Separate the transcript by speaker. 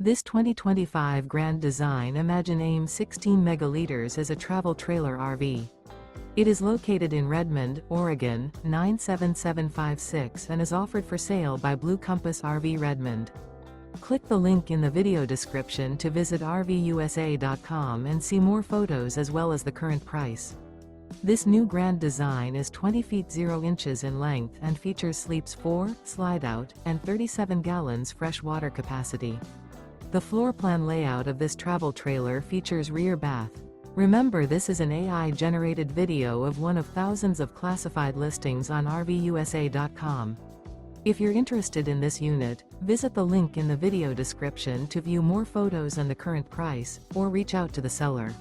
Speaker 1: This 2025 Grand Design Imagine AIM 16 megaliters is a travel trailer RV. It is located in Redmond, Oregon, 97756 and is offered for sale by Blue Compass RV Redmond. Click the link in the video description to visit RVUSA.com and see more photos as well as the current price. This new Grand Design is 20 feet 0 inches in length and features sleeps 4, slide-out, and 37 gallons fresh water capacity. The floor plan layout of this travel trailer features rear bath. Remember, this is an AI-generated video of one of thousands of classified listings on RVUSA.com. If you're interested in this unit, visit the link in the video description to view more photos and the current price, or reach out to the seller.